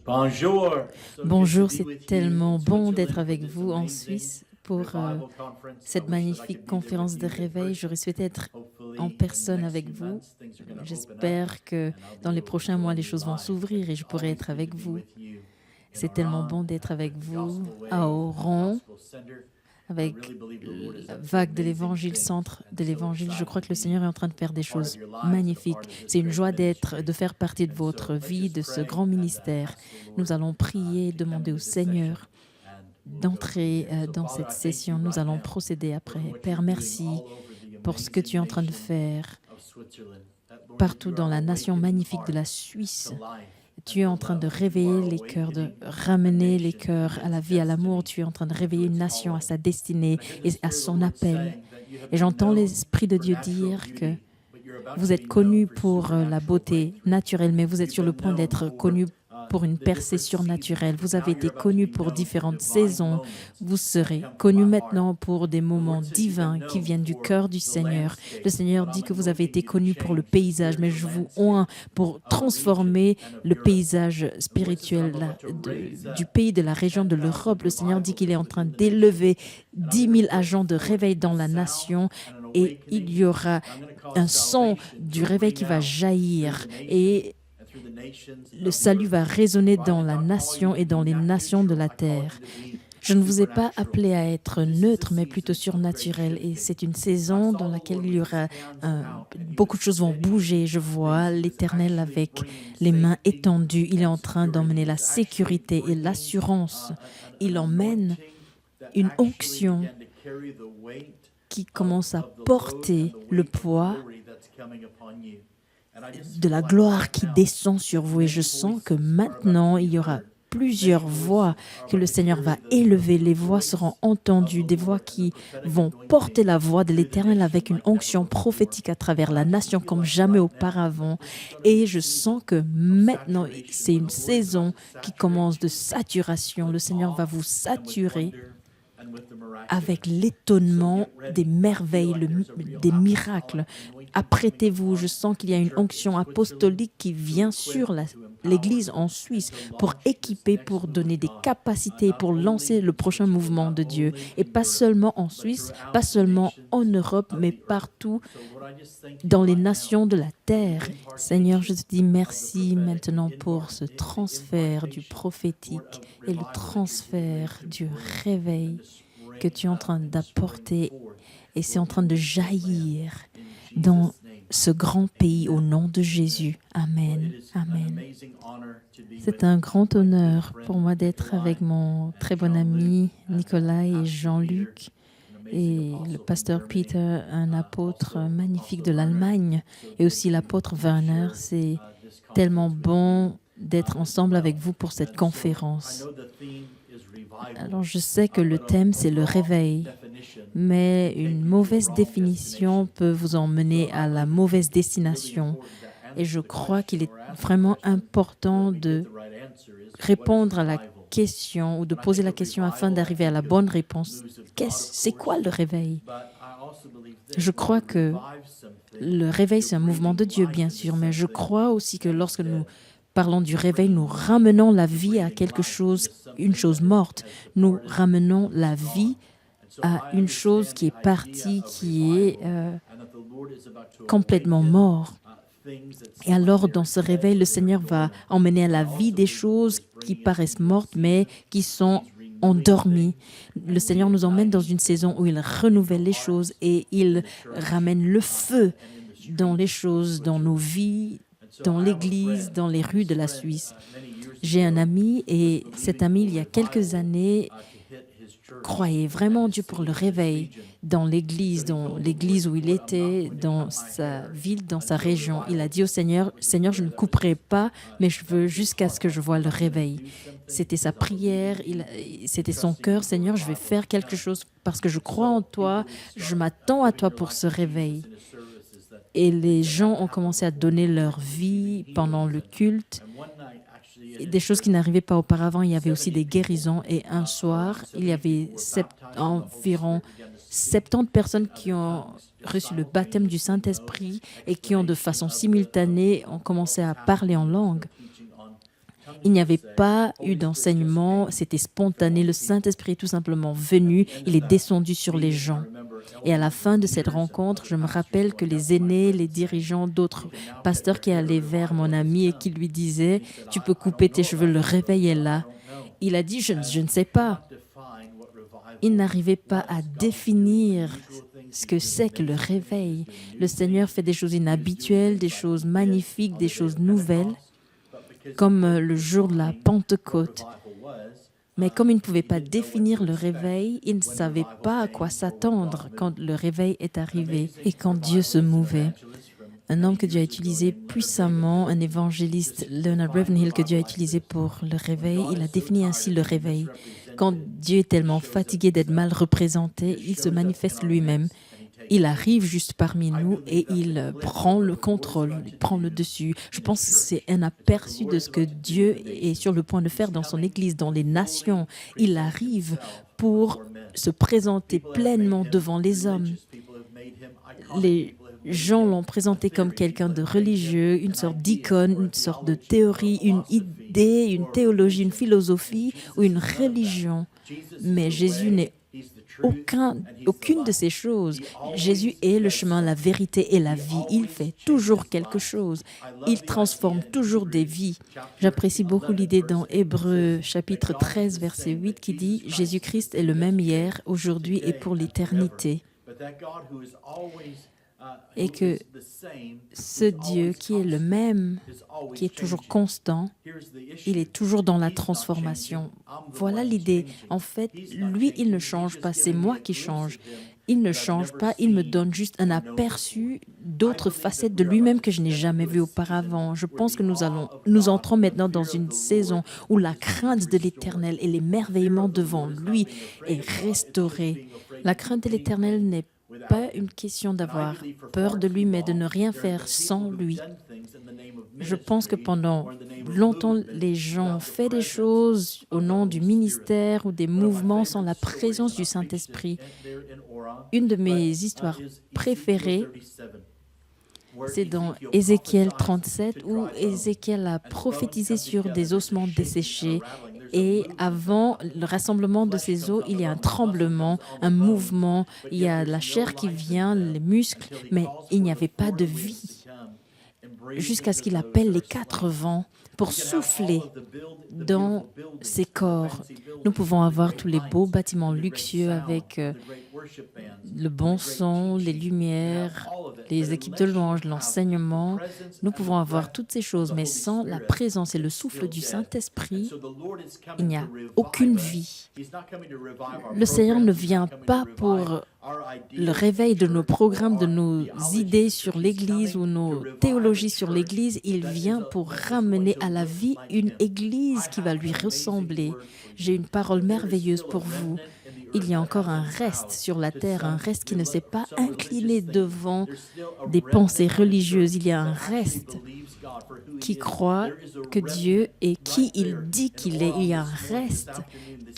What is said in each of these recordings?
Bonjour. Bonjour, c'est tellement bon d'être avec vous en Suisse pour cette magnifique conférence de réveil. J'aurais souhaité être en personne avec vous. J'espère que dans les prochains mois, les choses vont s'ouvrir et je pourrai être avec vous. C'est tellement bon d'être avec vous à Oran, avec la vague de l'Évangile, centre de l'Évangile. Je crois que le Seigneur est en train de faire des choses magnifiques. C'est une joie de faire partie de votre vie, de ce grand ministère. Nous allons prier, demander au Seigneur d'entrer dans cette session. Nous allons procéder après. Père, merci pour ce que tu es en train de faire partout dans la nation magnifique de la Suisse. Tu es en train de réveiller les cœurs, de ramener les cœurs à la vie, à l'amour. Tu es en train de réveiller une nation à sa destinée et à son appel. Et j'entends l'Esprit de Dieu dire que vous êtes connus pour la beauté naturelle, mais vous êtes sur le point d'être connus pour une percée surnaturelle. Vous avez été connus pour différentes saisons. Vous serez connus maintenant pour des moments divins qui viennent du cœur du Seigneur. Le Seigneur dit que vous avez été connus pour le paysage, mais je vous oins pour transformer le paysage spirituel du pays, de la région de l'Europe. Le Seigneur dit qu'il est en train d'élever 10 000 agents de réveil dans la nation et il y aura un son du réveil qui va jaillir et le salut va résonner dans la nation et dans les nations de la terre. Je ne vous ai pas appelé à être neutre, mais plutôt surnaturel. Et c'est une saison dans laquelle il y aura beaucoup de choses vont bouger. Je vois l'Éternel avec les mains étendues. Il est en train d'emmener la sécurité et l'assurance. Il emmène une onction qui commence à porter le poids de la gloire qui descend sur vous. Et je sens que maintenant, il y aura plusieurs voix que le Seigneur va élever. Les voix seront entendues, des voix qui vont porter la voix de l'Éternel avec une onction prophétique à travers la nation comme jamais auparavant. Et je sens que maintenant, c'est une saison qui commence de saturation. Le Seigneur va vous saturer avec l'étonnement des merveilles, des miracles. Apprêtez-vous, je sens qu'il y a une onction apostolique qui vient sur l'Église en Suisse pour équiper, pour donner des capacités, pour lancer le prochain mouvement de Dieu. Et pas seulement en Suisse, pas seulement en Europe, mais partout dans les nations de la terre. Seigneur, je te dis merci maintenant pour ce transfert du prophétique et le transfert du réveil que tu es en train d'apporter et c'est en train de jaillir dans ce grand pays au nom de Jésus. Amen. Amen. C'est un grand honneur pour moi d'être avec mon très bon ami Nicolas et Jean-Luc et le pasteur Peter, un apôtre magnifique de l'Allemagne, et aussi l'apôtre Werner. C'est tellement bon d'être ensemble avec vous pour cette conférence. Alors, je sais que le thème, c'est le réveil, mais une mauvaise définition peut vous emmener à la mauvaise destination. Et je crois qu'il est vraiment important de répondre à la question ou de poser la question afin d'arriver à la bonne réponse. C'est quoi le réveil? Je crois que le réveil, c'est un mouvement de Dieu, bien sûr, mais je crois aussi que lorsque nous parlons du réveil, nous ramenons la vie à quelque chose, une chose morte. Nous ramenons la vie à une chose qui est partie, qui est complètement morte. Et alors, dans ce réveil, le Seigneur va emmener à la vie des choses qui paraissent mortes, mais qui sont endormies. Le Seigneur nous emmène dans une saison où il renouvelle les choses et il ramène le feu dans les choses, dans nos vies, dans l'Église, dans les rues de la Suisse. J'ai un ami et cet ami, il y a quelques années, croyait vraiment en Dieu pour le réveil dans l'Église où il était, dans sa ville, dans sa région. Il a dit au Seigneur, « Seigneur, je ne couperai pas, mais je veux jusqu'à ce que je voie le réveil. » C'était sa prière, c'était son cœur. « Seigneur, je vais faire quelque chose parce que je crois en toi, je m'attends à toi pour ce réveil. » Et les gens ont commencé à donner leur vie pendant le culte. Et des choses qui n'arrivaient pas auparavant. Il y avait aussi des guérisons. Et un soir, il y avait environ 70 personnes qui ont reçu le baptême du Saint-Esprit et qui ont de façon simultanée ont commencé à parler en langue. Il n'y avait pas eu d'enseignement, c'était spontané. Le Saint-Esprit est tout simplement venu, il est descendu sur les gens. Et à la fin de cette rencontre, je me rappelle que les aînés, les dirigeants, d'autres pasteurs qui allaient vers mon ami et qui lui disaient: «Tu peux couper tes cheveux, le réveil est là». Il a dit: je ne sais pas». Il n'arrivait pas à définir ce que c'est que le réveil. Le Seigneur fait des choses inhabituelles, des choses magnifiques, des choses nouvelles, comme le jour de la Pentecôte. Mais comme il ne pouvait pas définir le réveil, il ne savait pas à quoi s'attendre quand le réveil est arrivé et quand Dieu se mouvait. Un homme que Dieu a utilisé puissamment, un évangéliste, Leonard Ravenhill, que Dieu a utilisé pour le réveil, il a défini ainsi le réveil. Quand Dieu est tellement fatigué d'être mal représenté, il se manifeste lui-même. Il arrive juste parmi nous et il prend le contrôle, il prend le dessus. Je pense que c'est un aperçu de ce que Dieu est sur le point de faire dans son Église, dans les nations. Il arrive pour se présenter pleinement devant les hommes. Les gens l'ont présenté comme quelqu'un de religieux, une sorte d'icône, une sorte de théorie, une idée, une théologie, une philosophie ou une religion. Mais Jésus n'est aucune de ces choses. Jésus est le chemin, la vérité et la vie. Il fait toujours quelque chose. Il transforme toujours des vies. J'apprécie beaucoup l'idée dans Hébreux chapitre 13, verset 8 qui dit: Jésus-Christ est le même hier, aujourd'hui et pour l'éternité. Et que ce Dieu qui est le même, qui est toujours constant, il est toujours dans la transformation. Voilà l'idée. En fait, lui, il ne change pas, c'est moi qui change. Il ne change pas, il me donne juste un aperçu d'autres facettes de lui-même que je n'ai jamais vues auparavant. Je pense que nous entrons maintenant dans une saison où la crainte de l'Éternel et l'émerveillement devant lui est restaurée. La crainte de l'Éternel n'est pas une question d'avoir peur de lui, mais de ne rien faire sans lui. Je pense que pendant longtemps, les gens ont fait des choses au nom du ministère ou des mouvements sans la présence du Saint-Esprit. Une de mes histoires préférées, c'est dans Ézéchiel 37, où Ézéchiel a prophétisé sur des ossements desséchés. Et avant le rassemblement de ces os, il y a un tremblement, un mouvement, il y a la chair qui vient, les muscles, mais il n'y avait pas de vie. Jusqu'à ce qu'il appelle les 4 vents pour souffler dans ces corps. Nous pouvons avoir tous les beaux bâtiments luxueux avec le bon son, les lumières, les équipes de louange, l'enseignement. Nous pouvons avoir toutes ces choses, mais sans la présence et le souffle du Saint-Esprit, il n'y a aucune vie. Le Seigneur ne vient pas pour le réveil de nos programmes, de nos idées sur l'Église ou nos théologies sur l'Église. Il vient pour ramener à la vie une Église qui va lui ressembler. J'ai une parole merveilleuse pour vous. Il y a encore un reste sur la terre, un reste qui ne s'est pas incliné devant des pensées religieuses. Il y a un reste qui croit que Dieu est qui il dit qu'il est. Il y a un reste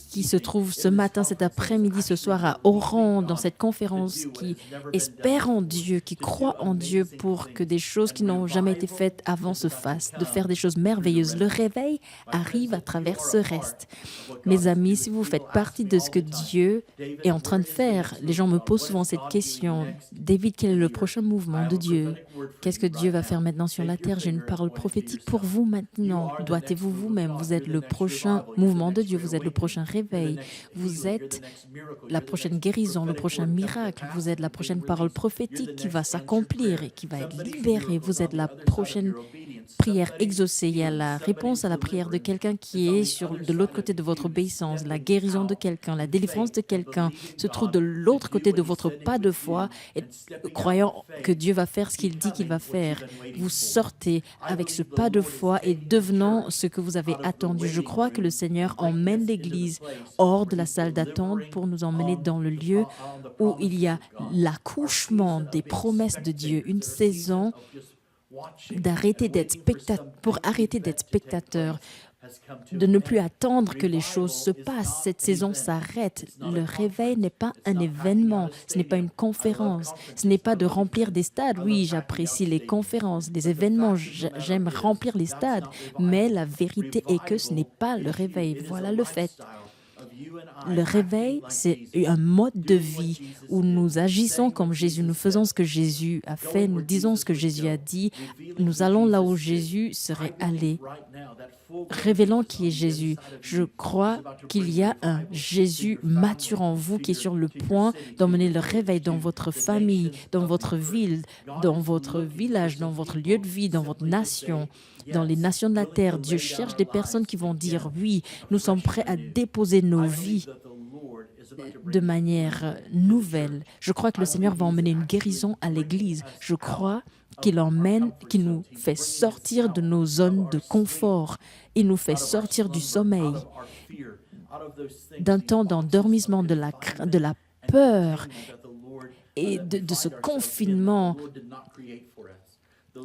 qui se trouve ce matin, cet après-midi, ce soir à Oran, dans cette conférence, qui espère en Dieu, qui croit en Dieu pour que des choses qui n'ont jamais été faites avant se fassent, de faire des choses merveilleuses. Le réveil arrive à travers ce reste. Mes amis, si vous faites partie de ce que Dieu est en train de faire, les gens me posent souvent cette question: David, quel est le prochain mouvement de Dieu? Qu'est-ce que Dieu va faire maintenant sur la terre? J'ai une parole prophétique pour vous maintenant. Doitez-vous vous-même. Vous êtes le prochain mouvement de Dieu. Vous êtes le prochain réveil. Vous êtes la prochaine guérison, le prochain miracle. Vous êtes la prochaine parole prophétique qui va s'accomplir et qui va être libérée. Vous êtes la prochaine prière exaucée. Il y a la réponse à la prière de quelqu'un qui est de l'autre côté de votre obéissance. La guérison de quelqu'un, la délivrance de quelqu'un se trouve de l'autre côté de votre pas de foi, et croyant que Dieu va faire ce qu'il dit qu'il va faire. Vous sortez avec ce pas de foi et devenant ce que vous avez attendu. Je crois que le Seigneur emmène l'Église hors de la salle d'attente pour nous emmener dans le lieu où il y a l'accouchement des promesses de Dieu, une saison pour arrêter d'être spectateur, de ne plus attendre que les choses se passent. Cette saison s'arrête. Le réveil n'est pas un événement, ce n'est pas une conférence, ce n'est pas de remplir des stades. Oui, j'apprécie les conférences, les événements, j'aime remplir les stades, mais la vérité est que ce n'est pas le réveil. Voilà le fait. Le réveil, c'est un mode de vie où nous agissons comme Jésus, nous faisons ce que Jésus a fait, nous disons ce que Jésus a dit, nous allons là où Jésus serait allé. Révélons qui est Jésus. Je crois qu'il y a un Jésus mature en vous qui est sur le point d'emmener le réveil dans votre famille, dans votre ville, dans votre village, dans votre lieu de vie, dans votre nation, dans les nations de la terre. Dieu cherche des personnes qui vont dire oui, nous sommes prêts à déposer nos vies de manière nouvelle. Je crois que le Seigneur va emmener une guérison à l'Église. Je crois qu'il nous fait sortir de nos zones de confort. Il nous fait sortir du sommeil, d'un temps d'endormissement, de la peur et de ce confinement.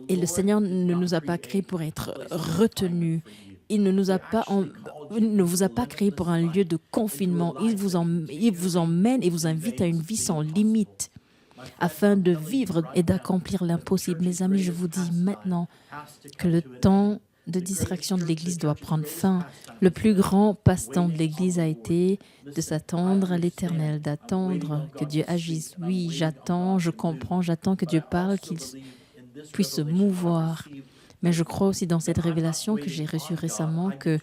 Et le Seigneur ne nous a pas créés pour être retenus. Il ne vous a pas créé pour un lieu de confinement. Il vous emmène et vous invite à une vie sans limite afin de vivre et d'accomplir l'impossible. Mes amis, je vous dis maintenant que le temps de distraction de l'Église doit prendre fin. Le plus grand passe-temps de l'Église a été de s'attendre à l'Éternel, d'attendre que Dieu agisse. Oui, j'attends, je comprends, j'attends que Dieu parle, qu'il puisse se mouvoir. Mais je crois aussi dans cette révélation que j'ai reçue récemment que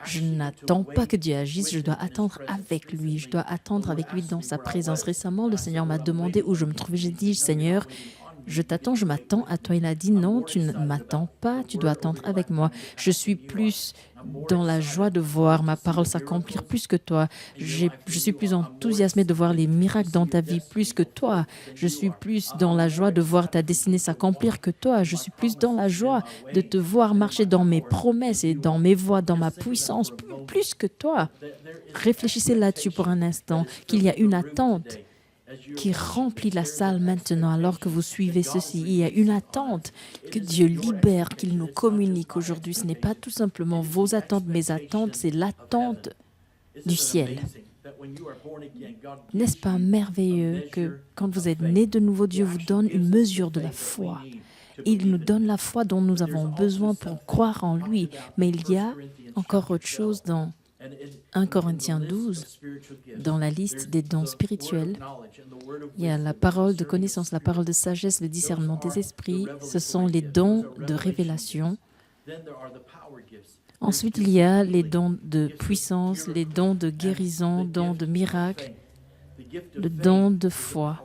je n'attends pas que Dieu agisse, je dois attendre avec lui. Je dois attendre avec lui dans sa présence. Récemment, le Seigneur m'a demandé où je me trouvais. J'ai dit, Seigneur, je t'attends, je m'attends à toi. Il a dit, non, tu ne m'attends pas, tu dois attendre avec moi. Je suis plus dans la joie de voir ma parole s'accomplir plus que toi. Je suis plus enthousiasmé de voir les miracles dans ta vie plus que toi. Je suis plus dans la joie de voir ta destinée s'accomplir que toi. Je suis plus dans la joie de te voir marcher dans mes promesses et dans mes voies, dans ma puissance, plus que toi. Réfléchissez là-dessus pour un instant, qu'il y a une attente qui remplit la salle maintenant alors que vous suivez ceci. Il y a une attente que Dieu libère, qu'il nous communique aujourd'hui. Ce n'est pas tout simplement vos attentes, mes attentes, c'est l'attente du ciel. N'est-ce pas merveilleux que quand vous êtes né de nouveau, Dieu vous donne une mesure de la foi. Il nous donne la foi dont nous avons besoin pour croire en lui. Mais il y a encore autre chose dans 1 Corinthiens 12, dans la liste des dons spirituels. Il y a la parole de connaissance, la parole de sagesse, le discernement des esprits. Ce sont les dons de révélation. Ensuite, il y a les dons de puissance, les dons de guérison, dons de miracle, le don de foi.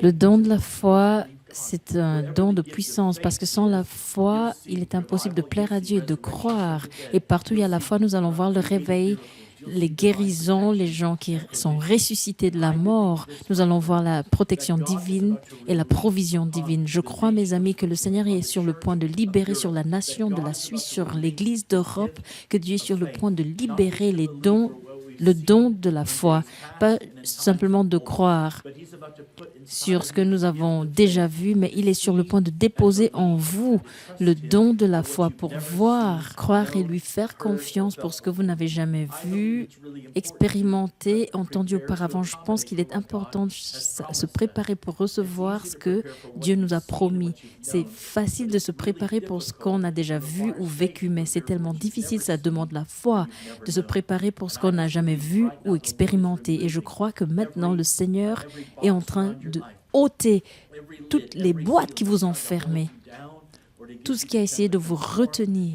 Le don de la foi, c'est un don de puissance parce que sans la foi, il est impossible de plaire à Dieu et de croire. Et partout où il y a la foi, nous allons voir le réveil, les guérisons, les gens qui sont ressuscités de la mort. Nous allons voir la protection divine et la provision divine. Je crois, mes amis, que le Seigneur est sur le point de libérer sur la nation de la Suisse, sur l'Église d'Europe, que Dieu est sur le point de libérer les dons, le don de la foi, pas simplement de croire sur ce que nous avons déjà vu, mais il est sur le point de déposer en vous le don de la foi pour voir, croire et lui faire confiance pour ce que vous n'avez jamais vu, expérimenté, entendu auparavant. Je pense qu'il est important de se préparer pour recevoir ce que Dieu nous a promis. C'est facile de se préparer pour ce qu'on a déjà vu ou vécu, mais c'est tellement difficile, ça demande la foi, de se préparer pour ce qu'on n'a jamais vu ou expérimenté. Et je crois que maintenant, le Seigneur est en train de ôter toutes les boîtes qui vous ont fermé, tout ce qui a essayé de vous retenir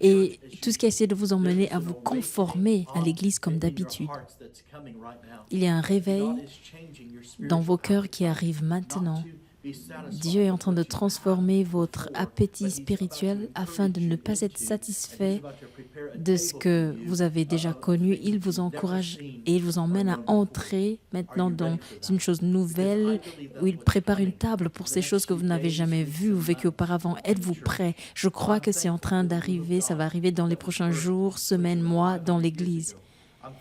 et tout ce qui a essayé de vous emmener à vous conformer à l'Église comme d'habitude. Il y a un réveil dans vos cœurs qui arrive maintenant. Dieu est en train de transformer votre appétit spirituel afin de ne pas être satisfait de ce que vous avez déjà connu. Il vous encourage et il vous emmène à entrer maintenant dans une chose nouvelle où il prépare une table pour ces choses que vous n'avez jamais vues ou vécues auparavant. Êtes-vous prêts? Je crois que c'est en train d'arriver. Ça va arriver dans les prochains jours, semaines, mois dans l'Église.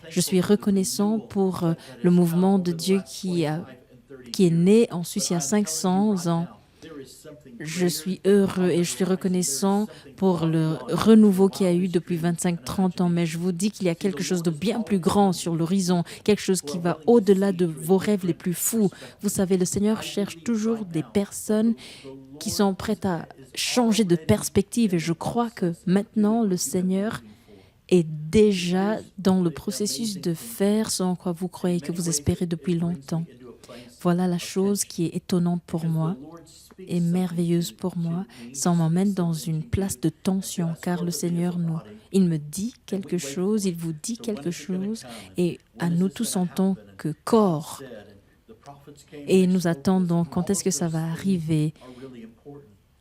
Je suis reconnaissant pour le mouvement de Dieu qui est né en Suisse il y a 500 ans. Je suis heureux et je suis reconnaissant pour le renouveau qu'il y a eu depuis 25-30 ans, mais je vous dis qu'il y a quelque chose de bien plus grand sur l'horizon, quelque chose qui va au-delà de vos rêves les plus fous. Vous savez, le Seigneur cherche toujours des personnes qui sont prêtes à changer de perspective et je crois que maintenant, le Seigneur est déjà dans le processus de faire ce en quoi vous croyez que vous espérez depuis longtemps. Voilà la chose qui est étonnante pour moi et merveilleuse pour moi. Ça m'emmène dans une place de tension car le Seigneur il me dit quelque chose, il vous dit quelque chose et à nous tous en tant que corps. Et nous attendons quand est-ce que ça va arriver.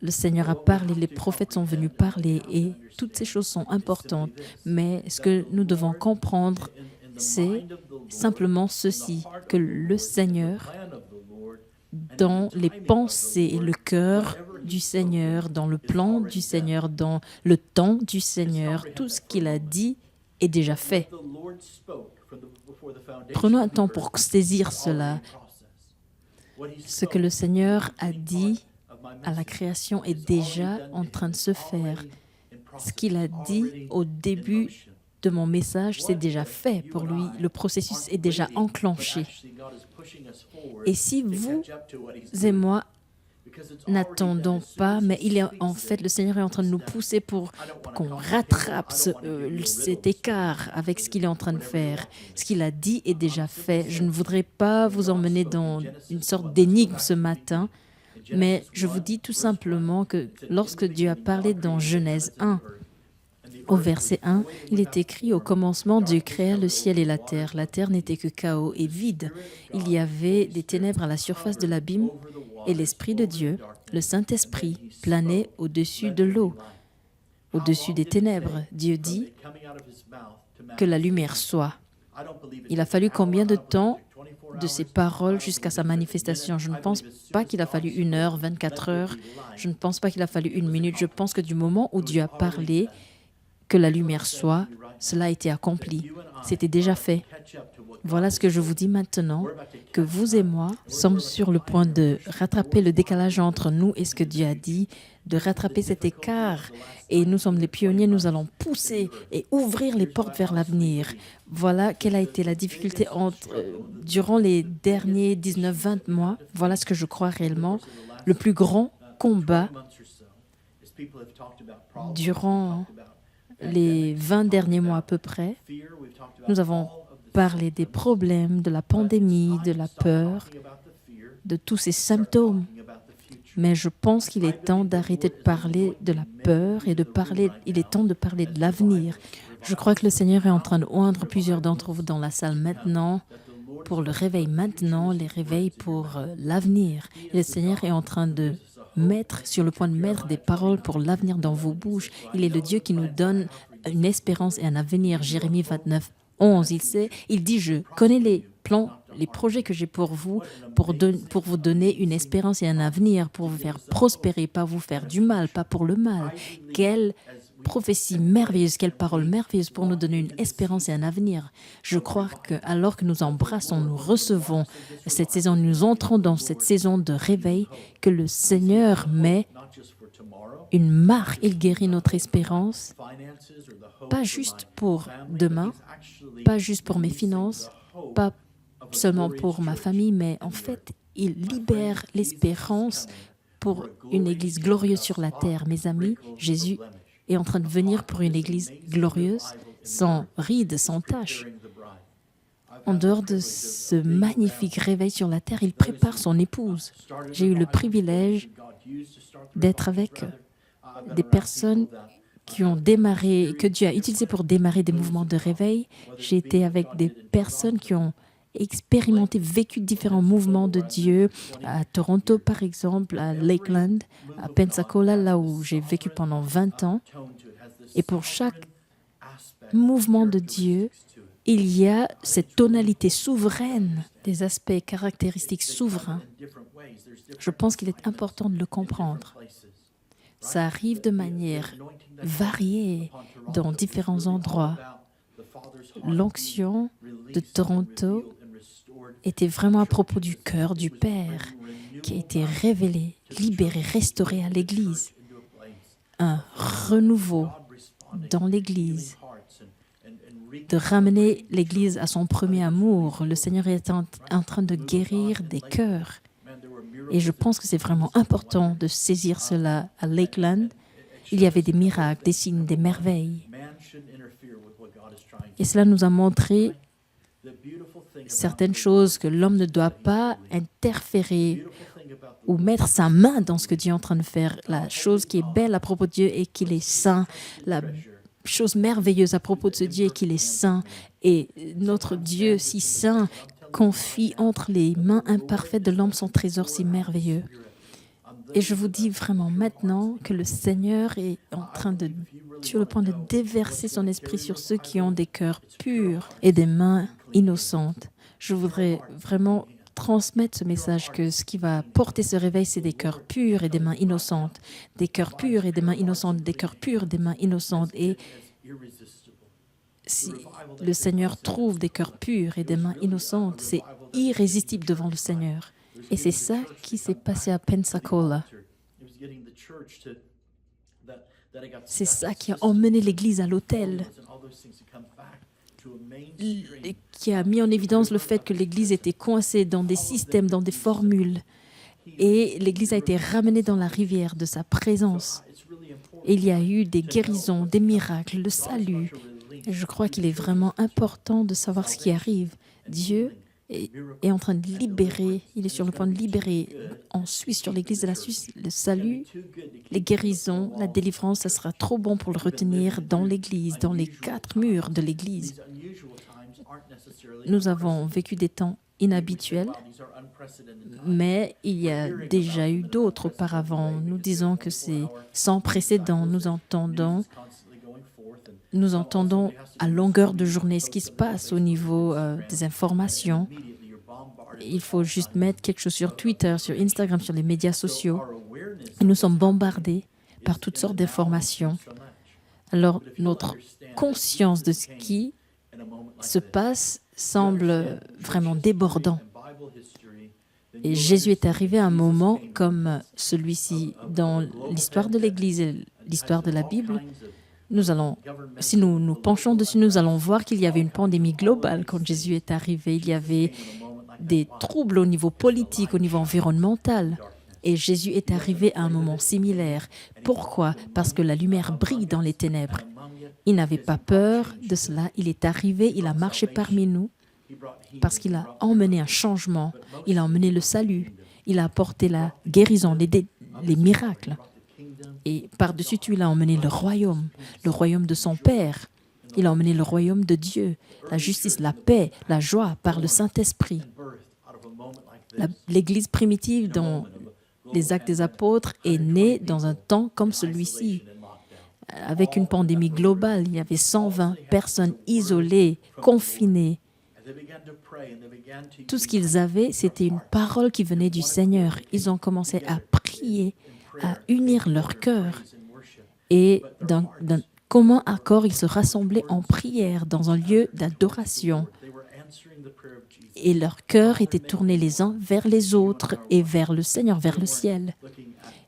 Le Seigneur a parlé, les prophètes sont venus parler et toutes ces choses sont importantes. Mais ce que nous devons comprendre, c'est simplement ceci, que le Seigneur, dans les pensées et le cœur du Seigneur, dans le plan du Seigneur, dans le temps du Seigneur, tout ce qu'il a dit est déjà fait. Prenons un temps pour saisir cela. Ce que le Seigneur a dit à la création est déjà en train de se faire. Ce qu'il a dit au début de mon message, c'est déjà fait pour lui. Le processus est déjà enclenché. Et si vous et moi n'attendons pas, mais en fait, le Seigneur est en train de nous pousser pour qu'on rattrape cet écart avec ce qu'il est en train de faire. Ce qu'il a dit est déjà fait. Je ne voudrais pas vous emmener dans une sorte d'énigme ce matin, mais je vous dis tout simplement que lorsque Dieu a parlé dans Genèse 1, au verset 1, il est écrit « Au commencement, Dieu créa le ciel et la terre. La terre n'était que chaos et vide. Il y avait des ténèbres à la surface de l'abîme et l'Esprit de Dieu, le Saint-Esprit, planait au-dessus de l'eau, au-dessus des ténèbres. Dieu dit que la lumière soit. » Il a fallu combien de temps de ces paroles jusqu'à sa manifestation? Je ne pense pas qu'il a fallu 1 heure, 24 heures. Je ne pense pas qu'il a fallu 1 minute. Je pense que du moment où Dieu a parlé, que la lumière soit, cela a été accompli. C'était déjà fait. Voilà ce que je vous dis maintenant, que vous et moi sommes sur le point de rattraper le décalage entre nous et ce que Dieu a dit, de rattraper cet écart. Et nous sommes les pionniers, nous allons pousser et ouvrir les portes vers l'avenir. Voilà quelle a été la difficulté durant les derniers 19-20 mois. Voilà ce que je crois réellement. Le plus grand combat durant les 20 derniers mois à peu près, nous avons parlé des problèmes, de la pandémie, de la peur, de tous ces symptômes. Mais je pense qu'il est temps d'arrêter de parler de la peur et il est temps de parler de l'avenir. Je crois que le Seigneur est en train de oindre plusieurs d'entre vous dans la salle maintenant, pour le réveil maintenant, les réveils pour l'avenir. Et le Seigneur est en train de sur le point de mettre des paroles pour l'avenir dans vos bouches. Il est le Dieu qui nous donne une espérance et un avenir. Jérémie 29, 11, il dit « Je connais les plans, les projets que j'ai pour vous, pour vous donner une espérance et un avenir, pour vous faire prospérer, pas vous faire du mal, pas pour le mal. » Quelle prophétie merveilleuse, quelle parole merveilleuse pour nous donner une espérance et un avenir. Je crois que alors que nous embrassons, nous recevons cette saison, nous entrons dans cette saison de réveil, que le Seigneur met une marque, il guérit notre espérance, pas juste pour demain, pas juste pour mes finances, pas seulement pour ma famille, mais en fait, il libère l'espérance pour une Église glorieuse sur la terre. Mes amis, Jésus est en train de venir pour une Église glorieuse, sans rides, sans taches. En dehors de ce magnifique réveil sur la terre, il prépare son épouse. J'ai eu le privilège d'être avec des personnes qui ont démarré, que Dieu a utilisé pour démarrer des mouvements de réveil. J'ai été avec des personnes qui ont expérimenté, vécu différents mouvements de Dieu, à Toronto par exemple, à Lakeland, à Pensacola, là où j'ai vécu pendant 20 ans. Et pour chaque mouvement de Dieu, il y a cette tonalité souveraine, des aspects caractéristiques souverains. Je pense qu'il est important de le comprendre. Ça arrive de manière variée dans différents endroits. L'onction de Toronto était vraiment à propos du cœur du Père. qui a été révélé, libéré, restauré à l'Église. Un renouveau dans l'Église, de ramener l'Église à son premier amour. Le Seigneur est en train de guérir des cœurs. Et je pense que c'est vraiment important de saisir cela à Lakeland. Il y avait des miracles, des signes, des merveilles. Et cela nous a montré certaines choses que l'homme ne doit pas interférer ou mettre sa main dans ce que Dieu est en train de faire. La chose qui est belle à propos de Dieu est qu'il est saint. La chose merveilleuse à propos de ce Dieu est qu'il est saint. Et notre Dieu si saint confie entre les mains imparfaites de l'homme son trésor si merveilleux. Et je vous dis vraiment maintenant que le Seigneur est sur le point de déverser son esprit sur ceux qui ont des cœurs purs et des mains innocentes. Je voudrais vraiment transmettre ce message que ce qui va porter ce réveil, c'est des cœurs purs et des mains innocentes. Des cœurs purs et des mains innocentes, des cœurs purs et des mains innocentes. Et si le Seigneur trouve des cœurs purs et des mains innocentes, c'est irrésistible devant le Seigneur. Et c'est ça qui s'est passé à Pensacola. C'est ça qui a emmené l'Église à l'autel, qui a mis en évidence le fait que l'Église était coincée dans des systèmes, dans des formules. Et l'Église a été ramenée dans la rivière de sa présence. Et il y a eu des guérisons, des miracles, le salut. Et je crois qu'il est vraiment important de savoir ce qui arrive. Dieu est en train de libérer, il est sur le point de libérer en Suisse, sur l'Église de la Suisse, le salut, les guérisons, la délivrance. Ça sera trop bon pour le retenir dans l'Église, dans les 4 murs de l'Église. Nous avons vécu des temps inhabituels, mais il y a déjà eu d'autres auparavant. Nous disons que c'est sans précédent. Nous entendons à longueur de journée ce qui se passe au niveau des informations. Il faut juste mettre quelque chose sur Twitter, sur Instagram, sur les médias sociaux. Et nous sommes bombardés par toutes sortes d'informations. Alors, notre conscience de ce qui se passe semble vraiment débordant. Et Jésus est arrivé à un moment comme celui-ci dans l'histoire de l'Église et l'histoire de la Bible. Si nous nous penchons dessus, nous allons voir qu'il y avait une pandémie globale quand Jésus est arrivé. Il y avait des troubles au niveau politique, au niveau environnemental. Et Jésus est arrivé à un moment similaire. Pourquoi? Parce que la lumière brille dans les ténèbres. Il n'avait pas peur de cela. Il est arrivé, il a marché parmi nous parce qu'il a emmené un changement. Il a emmené le salut. Il a apporté la guérison, les miracles. Et par-dessus tout, il a emmené le royaume de son Père. Il a emmené le royaume de Dieu, la justice, la paix, la joie par le Saint-Esprit. L'Église primitive dans les Actes des Apôtres est née dans un temps comme celui-ci. Avec une pandémie globale, il y avait 120 personnes isolées, confinées. Tout ce qu'ils avaient, c'était une parole qui venait du Seigneur. Ils ont commencé à prier, à unir leur cœur. Et d'un commun accord, ils se rassemblaient en prière dans un lieu d'adoration. Et leur cœur était tourné les uns vers les autres et vers le Seigneur, vers le ciel.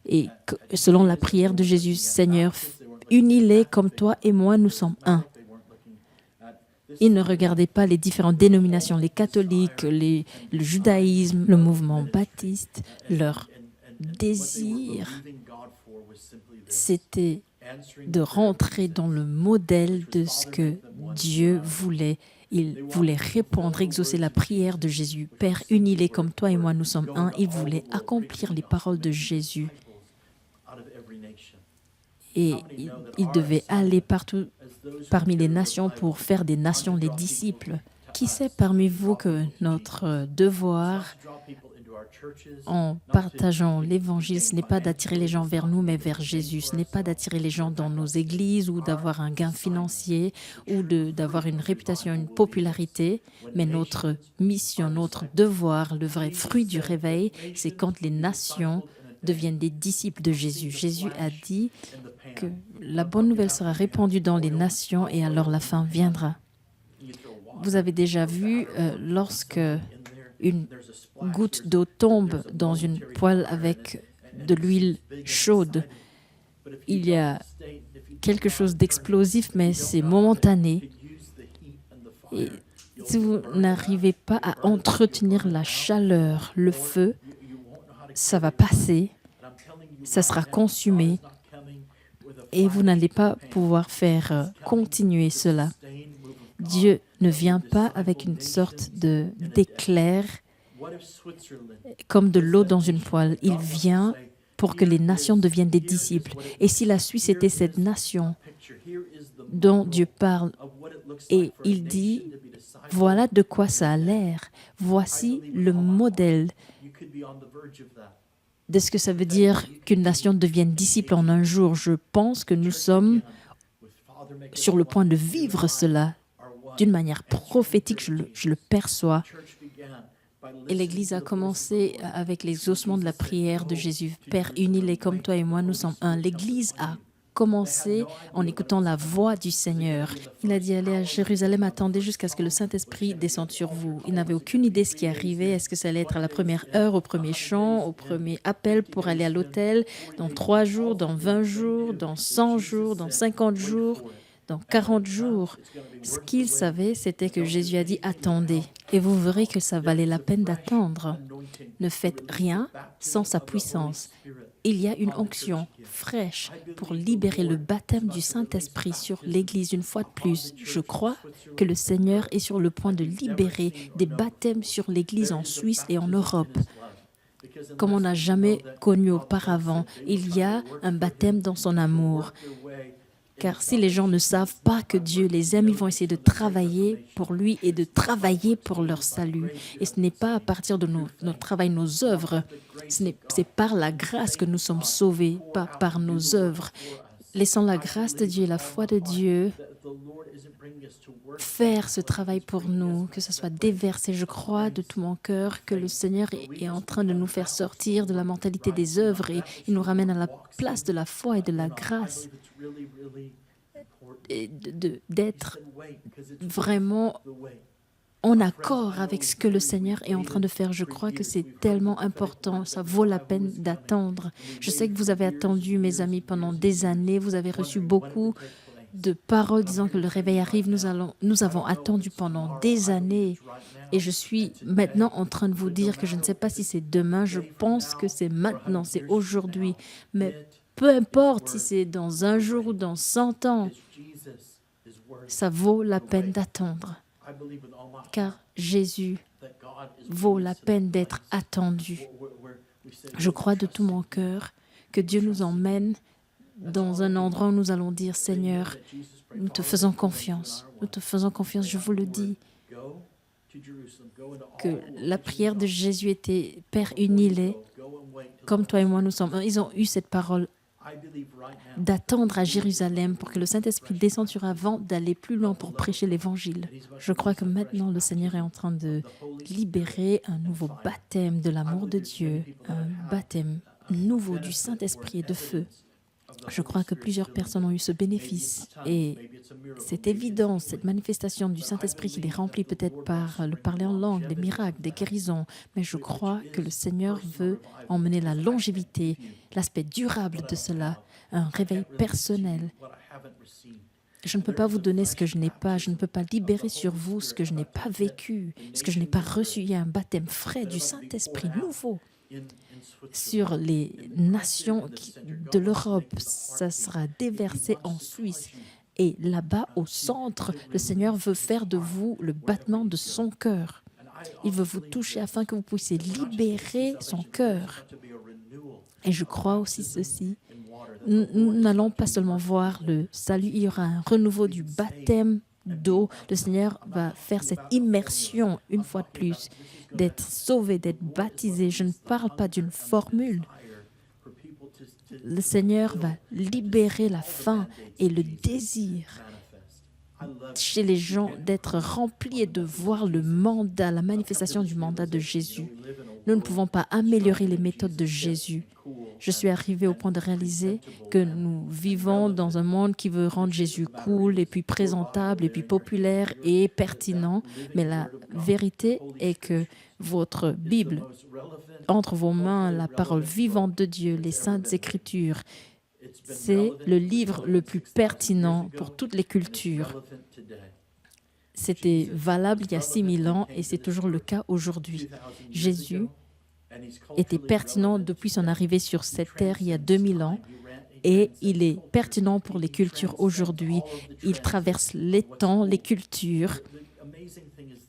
Et selon la prière de Jésus, Seigneur, unis-les comme toi et moi, nous sommes un. Ils ne regardaient pas les différentes dénominations, les catholiques, le judaïsme, le mouvement baptiste. Leur désir, c'était de rentrer dans le modèle de ce que Dieu voulait. Il voulait répondre, exaucer la prière de Jésus. Père, unis-les comme toi et moi, nous sommes un. Il voulait accomplir les paroles de Jésus. Et il devait aller partout parmi les nations pour faire des nations les disciples. Qui sait parmi vous que notre devoir en partageant l'Évangile, ce n'est pas d'attirer les gens vers nous, mais vers Jésus. Ce n'est pas d'attirer les gens dans nos églises ou d'avoir un gain financier ou d'avoir une réputation, une popularité, mais notre mission, notre devoir, le vrai fruit du réveil, c'est quand les nations deviennent des disciples de Jésus. Jésus a dit que la bonne nouvelle sera répandue dans les nations et alors la fin viendra. Vous avez déjà vu lorsque une goutte d'eau tombe dans une poêle avec de l'huile chaude, il y a quelque chose d'explosif, mais c'est momentané. Et si vous n'arrivez pas à entretenir la chaleur, le feu, ça va passer, ça sera consumé et vous n'allez pas pouvoir faire continuer cela. Dieu ne vient pas avec une sorte d'éclair comme de l'eau dans une poêle. Il vient pour que les nations deviennent des disciples. Et si la Suisse était cette nation dont Dieu parle, et il dit, voilà de quoi ça a l'air, voici le modèle de ce que ça veut dire qu'une nation devienne disciple en un jour. Je pense que nous sommes sur le point de vivre cela d'une manière prophétique, je le perçois. Et l'Église a commencé avec l'exaucement de la prière de Jésus. Père, unis-les comme toi et moi, nous sommes un. L'Église a commencé en écoutant la voix du Seigneur. Il a dit, allez à Jérusalem, attendez jusqu'à ce que le Saint-Esprit descende sur vous. Il n'avait aucune idée de ce qui arrivait. Est-ce que ça allait être à la première heure, au premier chant, au premier appel pour aller à l'autel, dans 3 jours, dans 20 jours, dans 100 jours, dans 50 jours, dans 40 jours. Ce qu'il savait, c'était que Jésus a dit, attendez. Et vous verrez que ça valait la peine d'attendre. Ne faites rien sans sa puissance. Il y a une onction fraîche pour libérer le baptême du Saint-Esprit sur l'Église une fois de plus. Je crois que le Seigneur est sur le point de libérer des baptêmes sur l'Église en Suisse et en Europe, comme on n'a jamais connu auparavant. Il y a un baptême dans son amour. Car si les gens ne savent pas que Dieu les aime, ils vont essayer de travailler pour lui et de travailler pour leur salut. Et ce n'est pas à partir de notre travail, nos œuvres. C'est par la grâce que nous sommes sauvés, pas par nos œuvres. Laissons la grâce de Dieu et la foi de Dieu faire ce travail pour nous, que ce soit déversé. Je crois de tout mon cœur que le Seigneur est en train de nous faire sortir de la mentalité des œuvres et il nous ramène à la place de la foi et de la grâce. Et d'être vraiment en accord avec ce que le Seigneur est en train de faire. Je crois que c'est tellement important. Ça vaut la peine d'attendre. Je sais que vous avez attendu, mes amis, pendant des années. Vous avez reçu beaucoup de paroles disant que le réveil arrive. Nous avons attendu pendant des années. Et je suis maintenant en train de vous dire que je ne sais pas si c'est demain. Je pense que c'est maintenant, c'est aujourd'hui. Mais peu importe si c'est dans 1 jour ou dans 100 ans, ça vaut la peine d'attendre. Car Jésus vaut la peine d'être attendu. Je crois de tout mon cœur que Dieu nous emmène dans un endroit où nous allons dire, Seigneur, nous te faisons confiance. Nous te faisons confiance, je vous le dis. Que la prière de Jésus était, Père, unis-les, comme toi et moi nous sommes. Ils ont eu cette parole d'attendre à Jérusalem pour que le Saint-Esprit descende sur avant d'aller plus loin pour prêcher l'Évangile. Je crois que maintenant, le Seigneur est en train de libérer un nouveau baptême de l'amour de Dieu, un baptême nouveau du Saint-Esprit et de feu. Je crois que plusieurs personnes ont eu ce bénéfice et c'est évident, cette manifestation du Saint-Esprit qui les remplit peut-être par le parler en langue, des miracles, des guérisons, mais je crois que le Seigneur veut emmener la longévité, l'aspect durable de cela, un réveil personnel. Je ne peux pas vous donner ce que je n'ai pas, je ne peux pas libérer sur vous ce que je n'ai pas vécu, ce que je n'ai pas reçu. Il y a un baptême frais du Saint-Esprit nouveau sur les nations de l'Europe. Ça sera déversé en Suisse. Et là-bas, au centre, le Seigneur veut faire de vous le battement de son cœur. Il veut vous toucher afin que vous puissiez libérer son cœur. Et je crois aussi ceci. Nous n'allons pas seulement voir le salut, il y aura un renouveau du baptême d'eau. Le Seigneur va faire cette immersion une fois de plus, d'être sauvé, d'être baptisé. Je ne parle pas d'une formule. Le Seigneur va libérer la faim et le désir chez les gens d'être remplis et de voir le mandat, la manifestation du mandat de Jésus. Nous ne pouvons pas améliorer les méthodes de Jésus. je suis arrivée au point de réaliser que nous vivons dans un monde qui veut rendre Jésus cool et puis présentable et puis populaire et pertinent. Mais la vérité est que votre Bible, entre vos mains, la parole vivante de Dieu, les Saintes Écritures, c'est le livre le plus pertinent pour toutes les cultures. C'était valable il y a 6000 ans et c'est toujours le cas aujourd'hui. Jésus était pertinent depuis son arrivée sur cette terre il y a 2000 ans et il est pertinent pour les cultures aujourd'hui. Il traverse les temps, les cultures,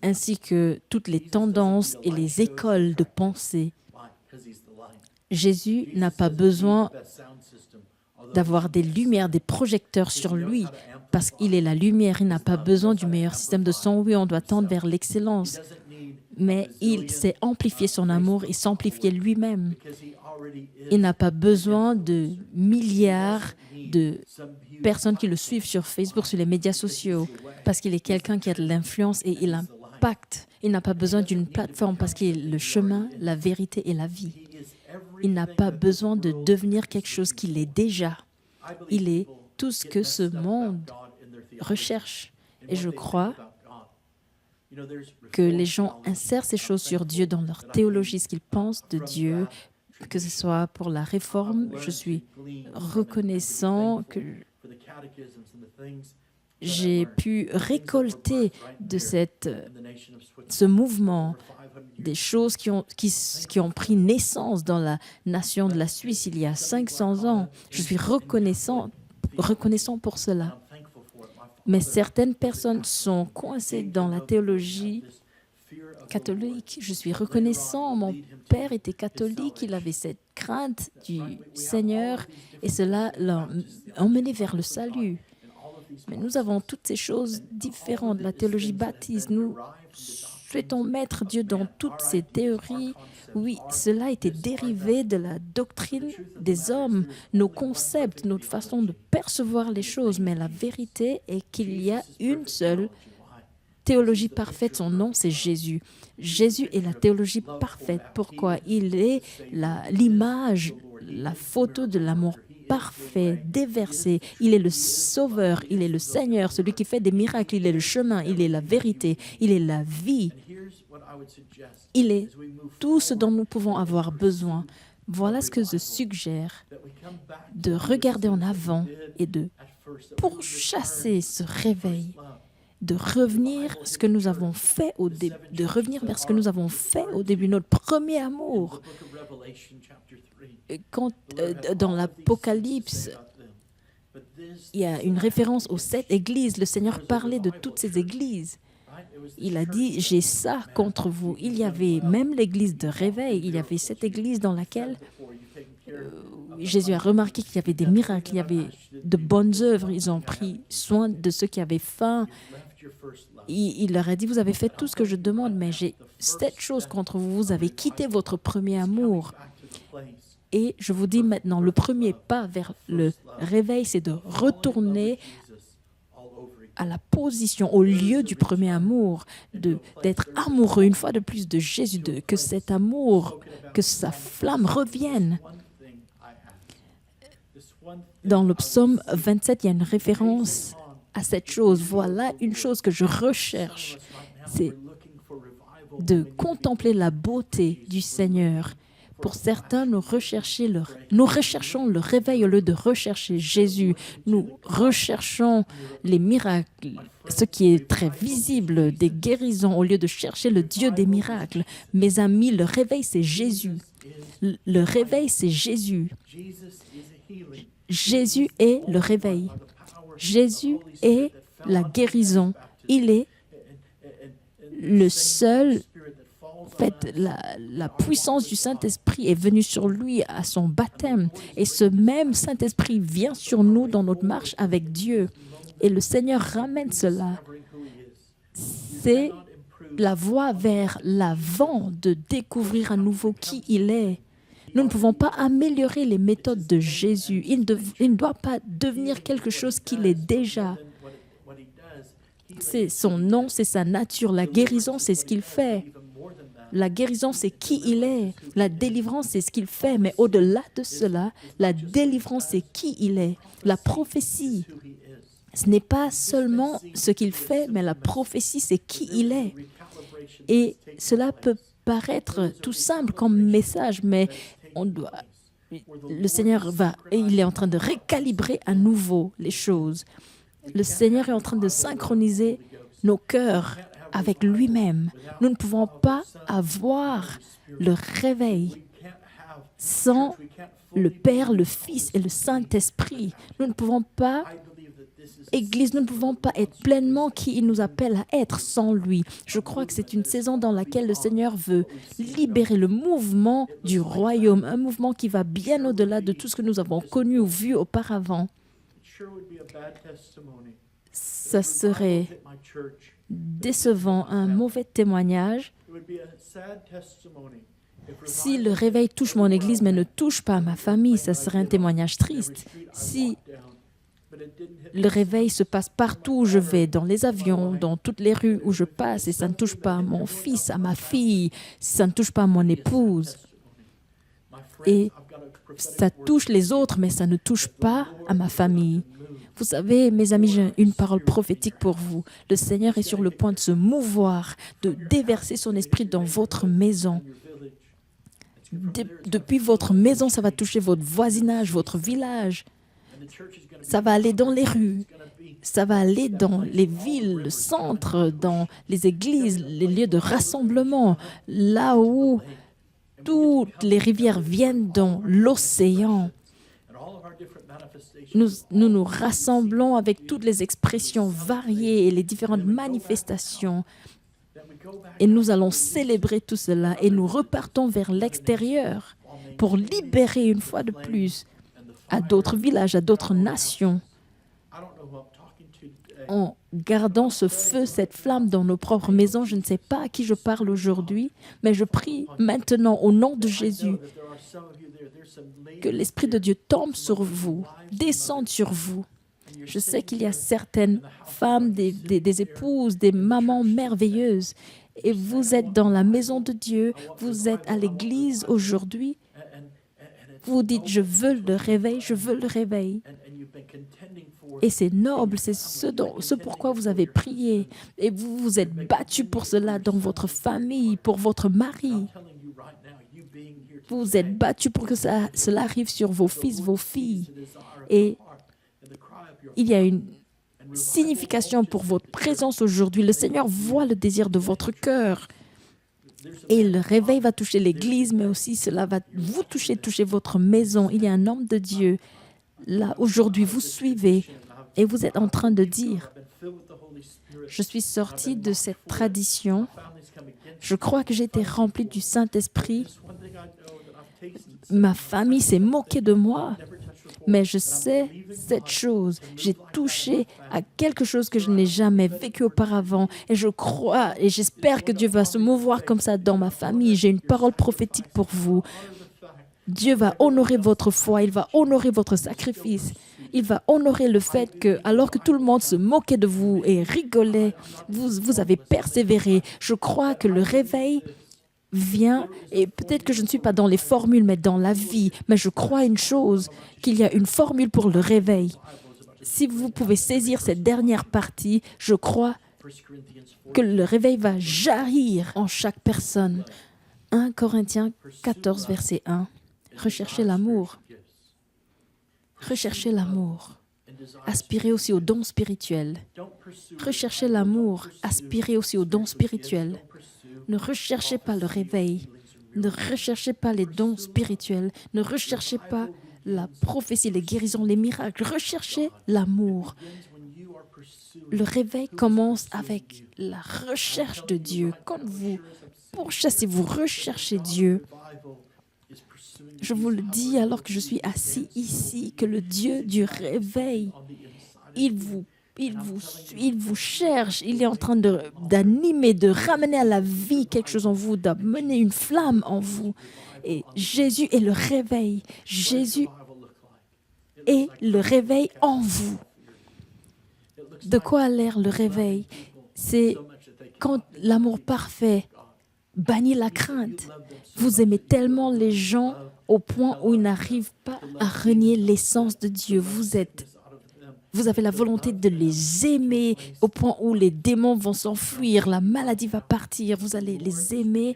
ainsi que toutes les tendances et les écoles de pensée. Jésus n'a pas besoin d'avoir des lumières, des projecteurs sur lui, parce qu'il est la lumière. Il n'a pas besoin du meilleur système de son. Oui, on doit tendre vers l'excellence, mais il sait amplifier son amour et s'amplifier lui-même. Il n'a pas besoin de milliards de personnes qui le suivent sur Facebook, sur les médias sociaux, parce qu'il est quelqu'un qui a de l'influence et il impacte. Il n'a pas besoin d'une plateforme parce qu'il est le chemin, la vérité et la vie. Il n'a pas besoin de devenir quelque chose qu'il est déjà. Il est tout ce que ce monde recherche. Et je crois que les gens insèrent ces choses sur Dieu dans leur théologie, ce qu'ils pensent de Dieu, que ce soit pour la réforme. Je suis reconnaissant que j'ai pu récolter de ce mouvement des choses qui ont pris naissance dans la nation de la Suisse il y a 500 ans. Je suis reconnaissant pour cela. Mais certaines personnes sont coincées dans la théologie catholique. Je suis reconnaissant. Mon père était catholique. Il avait cette crainte du Seigneur et cela l'a emmené vers le salut. Mais nous avons toutes ces choses différentes. La théologie baptiste, nous souhaitons mettre Dieu dans toutes ces théories. Oui, cela était dérivé de la doctrine des hommes, nos concepts, notre façon de percevoir les choses. Mais la vérité est qu'il y a une seule théologie parfaite. Son nom, c'est Jésus. Jésus est la théologie parfaite. Pourquoi? Il est l'image, la photo de l'amour parfait, déversé. Il est le Sauveur, il est le Seigneur, celui qui fait des miracles. Il est le chemin, il est la vérité, il est la vie. Il est tout ce dont nous pouvons avoir besoin. Voilà ce que je suggère, de regarder en avant et de pourchasser ce réveil, de revenir ce que nous avons fait de revenir vers ce que nous avons fait au début, notre premier amour. Quand, dans l'Apocalypse, il y a une référence aux 7 églises. Le Seigneur parlait de toutes ces églises. Il a dit, j'ai ça contre vous. Il y avait même l'église de réveil. Il y avait cette église dans laquelle Jésus a remarqué qu'il y avait des miracles, il y avait de bonnes œuvres. Ils ont pris soin de ceux qui avaient faim. Il leur a dit, vous avez fait tout ce que je demande, mais j'ai cette chose contre vous. Vous avez quitté votre premier amour. Et je vous dis maintenant, le premier pas vers le réveil, c'est de retourner à la position, au lieu du premier amour, d'être amoureux une fois de plus de Jésus, que cet amour, que sa flamme revienne. Dans le psaume 27, il y a une référence à cette chose. Voilà une chose que je recherche, c'est de contempler la beauté du Seigneur. Pour certains, nous recherchons le réveil au lieu de rechercher Jésus. Nous recherchons les miracles, ce qui est très visible, des guérisons, au lieu de chercher le Dieu des miracles. Mes amis, le réveil, c'est Jésus. Le réveil, c'est Jésus. Jésus est le réveil. Jésus est la guérison. Il est le seul. En fait, la puissance du Saint-Esprit est venue sur lui à son baptême. Et ce même Saint-Esprit vient sur nous dans notre marche avec Dieu. Et le Seigneur ramène cela. C'est la voie vers l'avant de découvrir à nouveau qui il est. Nous ne pouvons pas améliorer les méthodes de Jésus. Il ne doit pas devenir quelque chose qu'il est déjà. C'est son nom, c'est sa nature. La guérison, c'est ce qu'il fait. La guérison, c'est qui il est. La délivrance, c'est ce qu'il fait. Mais au-delà de cela, la délivrance, c'est qui il est. La prophétie, ce n'est pas seulement ce qu'il fait, mais la prophétie, c'est qui il est. Et cela peut paraître tout simple comme message, mais le Seigneur il est en train de récalibrer à nouveau les choses. Le Seigneur est en train de synchroniser nos cœurs avec lui-même. Nous ne pouvons pas avoir le réveil sans le Père, le Fils et le Saint-Esprit. Nous ne pouvons pas, Église, nous ne pouvons pas être pleinement qui il nous appelle à être sans lui. Je crois que c'est une saison dans laquelle le Seigneur veut libérer le mouvement du royaume, un mouvement qui va bien au-delà de tout ce que nous avons connu ou vu auparavant. Ça serait décevant, un mauvais témoignage si le réveil touche mon Église mais ne touche pas ma famille. Ça serait un témoignage triste. Si le réveil se passe partout où je vais, dans les avions, dans toutes les rues où je passe, et ça ne touche pas à mon fils, à ma fille, si ça ne touche pas à mon épouse, et ça touche les autres, mais ça ne touche pas à ma famille. Vous savez, mes amis, j'ai une parole prophétique pour vous. Le Seigneur est sur le point de se mouvoir, de déverser son esprit dans votre maison. Depuis votre maison, ça va toucher votre voisinage, votre village. Ça va aller dans les rues. Ça va aller dans les villes, le centre, dans les églises, les lieux de rassemblement, là où toutes les rivières viennent dans l'océan. Nous rassemblons avec toutes les expressions variées et les différentes manifestations. Et nous allons célébrer tout cela et nous repartons vers l'extérieur pour libérer une fois de plus à d'autres villages, à d'autres nations, en gardant ce feu, cette flamme dans nos propres maisons. Je ne sais pas à qui je parle aujourd'hui, mais je prie maintenant au nom de Jésus que l'Esprit de Dieu tombe sur vous, descende sur vous. Je sais qu'il y a certaines femmes, des épouses, des mamans merveilleuses, et vous êtes dans la maison de Dieu, vous êtes à l'église aujourd'hui. Vous dites, je veux le réveil, je veux le réveil. Et c'est noble, c'est ce pourquoi vous avez prié. Et vous vous êtes battu pour cela dans votre famille, pour votre mari. Vous vous êtes battu pour que cela arrive sur vos fils, vos filles. Et il y a une signification pour votre présence aujourd'hui. Le Seigneur voit le désir de votre cœur. Et le réveil va toucher l'Église, mais aussi cela va vous toucher votre maison. Il y a un homme de Dieu. Là, aujourd'hui, vous suivez et vous êtes en train de dire, je suis sorti de cette tradition. Je crois que j'ai été rempli du Saint-Esprit. Ma famille s'est moquée de moi. Mais je sais cette chose. J'ai touché à quelque chose que je n'ai jamais vécu auparavant. Et je crois et j'espère que Dieu va se mouvoir comme ça dans ma famille. J'ai une parole prophétique pour vous. Dieu va honorer votre foi. Il va honorer votre sacrifice. Il va honorer le fait que, alors que tout le monde se moquait de vous et rigolait, vous avez persévéré. Je crois que le réveil vient, et peut-être que je ne suis pas dans les formules, mais dans la vie, mais je crois une chose, qu'il y a une formule pour le réveil. Si vous pouvez saisir cette dernière partie, je crois que le réveil va jaillir en chaque personne. 1 Corinthiens 14, verset 1. Recherchez l'amour. Recherchez l'amour. Aspirez aussi aux dons spirituels. Recherchez l'amour. Aspirez aussi aux dons spirituels. Ne recherchez pas le réveil. Ne recherchez pas les dons spirituels. Ne recherchez pas la prophétie, les guérisons, les miracles. Recherchez l'amour. Le réveil commence avec la recherche de Dieu. Quand vous pourchassez, vous recherchez Dieu. Je vous le dis alors que je suis assis ici, que le Dieu du réveil, il vous cherche, il est en train d'animer, de ramener à la vie quelque chose en vous, d'amener une flamme en vous. Et Jésus est le réveil. Jésus est le réveil en vous. De quoi a l'air le réveil? C'est quand l'amour parfait banni la crainte. Vous aimez tellement les gens au point où ils n'arrivent pas à renier l'essence de Dieu. Vous avez la volonté de les aimer au point où les démons vont s'enfuir, la maladie va partir. Vous allez les aimer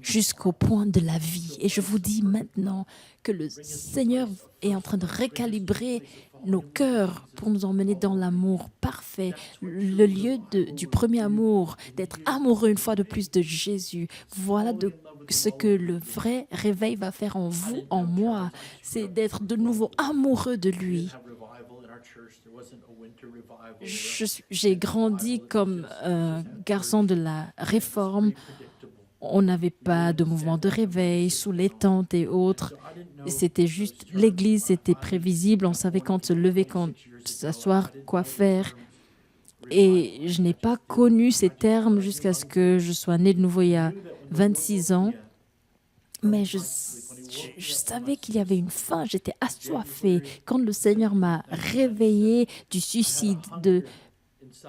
jusqu'au point de la vie. Et je vous dis maintenant que le Seigneur est en train de récalibrer nos cœurs pour nous emmener dans l'amour parfait, le lieu du premier amour, d'être amoureux une fois de plus de Jésus. Voilà ce que le vrai réveil va faire en vous, en moi, c'est d'être de nouveau amoureux de lui. J'ai grandi comme garçon de la Réforme. On n'avait pas de mouvement de réveil sous les tentes et autres. C'était juste l'église, c'était prévisible. On savait quand se lever, quand s'asseoir, quoi faire. Et je n'ai pas connu ces termes jusqu'à ce que je sois née de nouveau il y a 26 ans. Mais je savais qu'il y avait une fin, j'étais assoiffée. Quand le Seigneur m'a réveillée du suicide, de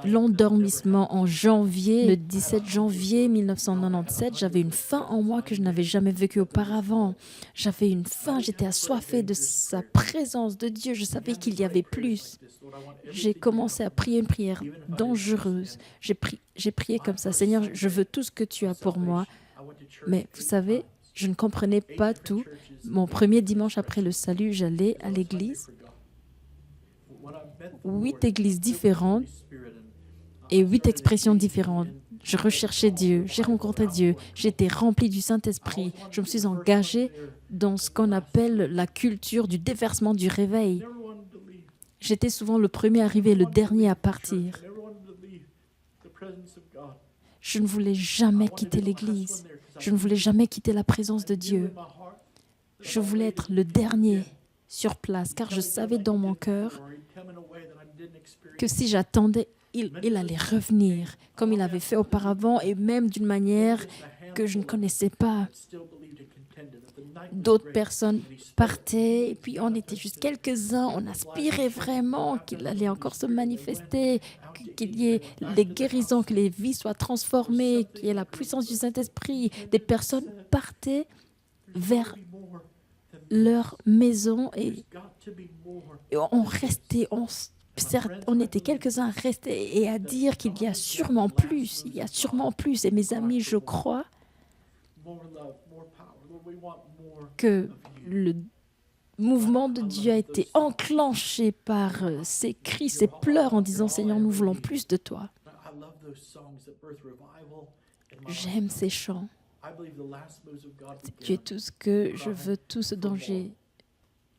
l'endormissement en janvier, le 17 janvier 1997, j'avais une faim en moi que je n'avais jamais vécue auparavant. J'avais une faim, j'étais assoiffée de sa présence de Dieu. Je savais qu'il y avait plus. J'ai commencé à prier une prière dangereuse. J'ai prié comme ça, Seigneur, je veux tout ce que tu as pour moi. Mais vous savez, je ne comprenais pas tout. Mon premier dimanche après le salut, j'allais à l'église. 8 églises différentes et 8 expressions différentes. Je recherchais Dieu, j'ai rencontré Dieu, j'étais remplie du Saint-Esprit. Je me suis engagée dans ce qu'on appelle la culture du déversement du réveil. J'étais souvent le premier arrivé et le dernier à partir. Je ne voulais jamais quitter l'église. Je ne voulais jamais quitter la présence de Dieu. Je voulais être le dernier sur place, car je savais dans mon cœur que si j'attendais, il allait revenir, comme il avait fait auparavant, et même d'une manière que je ne connaissais pas. D'autres personnes partaient, et puis on était juste quelques-uns, on aspirait vraiment qu'il allait encore se manifester, qu'il y ait les guérisons, que les vies soient transformées, qu'il y ait la puissance du Saint-Esprit. Des personnes partaient vers leur maison et on restait, on était quelques-uns à rester et à dire qu'il y a sûrement plus, il y a sûrement plus. Et mes amis, je crois que le mouvement de Dieu a été enclenché par ces cris, ces pleurs en disant « Seigneur, nous voulons plus de toi ». J'aime ces chants. Tu es tout ce que je veux, tout ce dont j'ai